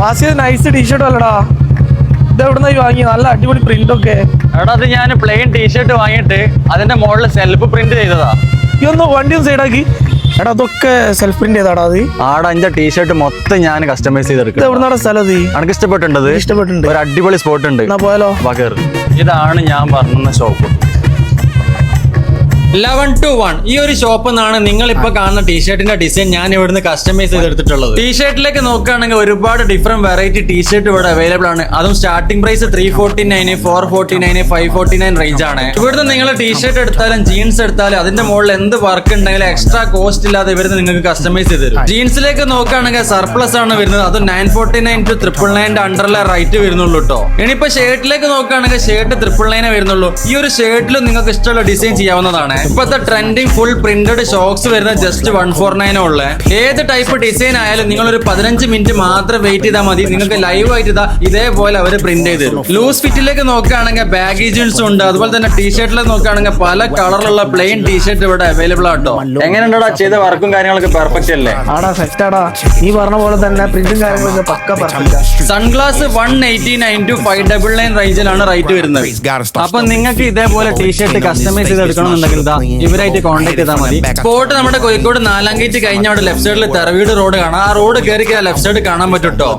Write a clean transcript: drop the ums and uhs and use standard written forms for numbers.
Asiya nice T shirt അല്ലടാ. ഇത് എവിടുന്നായി വാങ്ങി? നല്ല അടിപൊളി പ്രിന്റ് ഒക്കെ. എടാ അത് ഞാൻ പ്ലെയിൻ ടീഷർട്ട് വാങ്ങിയിട്ട് അതിന്റെ മുകളിൽ സെൽഫ് പ്രിന്റ് ചെയ്തതാ. ഈ ഒന്ന് വണ്ടി ഒന്ന് സൈഡാക്കി. എടാ അതൊക്കെ സെൽഫ് പ്രിന്റ് ചെയ്താടാ അത്? ആടാ എന്റെ ടീഷർട്ട് മൊത്തം ഞാൻ കസ്റ്റമൈസ് ഇത് ചെയ്തെടുക്കും. എവിടുന്നാടാ സ്ഥലം? അത് എനിക്ക് ഇഷ്ടപ്പെട്ടിട്ടുണ്ട്. ഇഷ്ടപ്പെട്ടിട്ടുണ്ട്. ഒരു അടിപൊളി സ്പോട്ട് ഉണ്ട്. എന്നാ പോയാലോ? ഇതാണ് ഞാൻ പറഞ്ഞ ഷോപ്പ്. 11-1 ഈ ഒരു ഷോപ്പിൽ നിന്നാണ് നിങ്ങൾ ഇപ്പൊ കാണുന്ന ടീഷർട്ടിന്റെ ഡിസൈൻ ഞാൻ ഇവിടുന്ന് കസ്റ്റമൈസ് ചെയ്തെടുത്തിട്ടുള്ളത്. ടീഷർട്ടിലേക്ക് നോക്കുകയാണെങ്കിൽ ഒരുപാട് ഡിഫറെന്റ് വെറൈറ്റി ടീഷർട്ട് ഇവിടെ അവൈലബിൾ ആണ്. അതും സ്റ്റാർട്ടിംഗ് പ്രൈസ് 349, 449, 549 റേഞ്ച് ആണ്. ഇവിടുന്ന് നിങ്ങൾ ടീഷർട്ട് എടുത്താലും ജീൻസ് എടുത്താലും അതിന്റെ മുകളിൽ എന്ത് വർക്ക് ഉണ്ടെങ്കിലും എക്സ്ട്രാ കോസ്റ്റ് ഇല്ലാതെ ഇവിടുന്ന് നിങ്ങൾക്ക് കസ്റ്റമൈസ് ചെയ്ത് തരും. ജീൻസിലേക്ക് നോക്കുകയാണെങ്കിൽ സർപ്ലസ് ആണ് വരുന്നത്. അത് 949 to 999 അണ്ടറിലെ റൈറ്റ് വരുന്നുള്ളൂ കേട്ടോ. ഇനിയിപ്പോ ഷർട്ടിലേക്ക് നോക്കുകയാണെങ്കിൽ ഷർട്ട് 999 വരുന്നുള്ളൂ. ഈ ഒരു ഷർട്ടിലും നിങ്ങൾക്ക് ഇഷ്ടമുള്ള ഡിസൈൻ ചെയ്യാവുന്നതാണ്. ഇപ്പോഴത്തെ ട്രെൻഡിങ് ഫുൾ പ്രിന്റഡ് ഷോക്സ് വരുന്ന ജസ്റ്റ് 149 ഉള്ള. ഏത് ടൈപ്പ് ഡിസൈൻ ആയാലും നിങ്ങൾ ഒരു 15 മിനിറ്റ് മാത്രം വെയിറ്റ് ചെയ്താൽ മതി. നിങ്ങൾക്ക് ലൈവ് ആയിട്ട് ഇതേപോലെ അവർ പ്രിന്റ് ചെയ്ത് തരും. ലൂസ് ഫിറ്റിലേക്ക് നോക്കുകയാണെങ്കിൽ ബാഗി ജീൻസ് ഉണ്ട്. അതുപോലെ തന്നെ ടീഷർട്ടിലേക്ക് നോക്കുകയാണെങ്കിൽ പല കളറിലുള്ള പ്ലെയിൻ ടീഷർട്ട് ഇവിടെ അവൈലബിൾ ആട്ടോ. എങ്ങനെയുണ്ടോ ചെയ്ത വർക്കും കാര്യങ്ങളൊക്കെ പെർഫെക്റ്റ് അല്ലേ? ആടാ സെറ്റാടാ. നീ പറഞ്ഞ പോലെ തന്നെ പ്രിന്റും കാര്യങ്ങളൊക്കെ പക്ക പെർഫെക്റ്റ്. സൺഗ്ലാസ് 189 to 599 റേഞ്ചിലാണ് റേറ്റ് വരുന്നത്. അപ്പൊ നിങ്ങൾക്ക് ഇതേപോലെ ടീഷർട്ട് കസ്റ്റമൈസ് ചെയ്ത് എടുക്കണമെന്നുണ്ടെങ്കിൽ ഇവരായിട്ട് കോൺടാക്ട് ചെയ്താൽ മതി. സ്പോട്ട് നമ്മുടെ കോഴിക്കോട് 4-ാം ഗേറ്റ് കഴിഞ്ഞ അവിടെ ലെഫ്റ്റ് സൈഡിൽ തെറവീട് റോഡ് കാണാം. ആ റോഡ് കയറി ലെഫ്റ്റ് സൈഡ് കാണാൻ പറ്റും കേട്ടോ.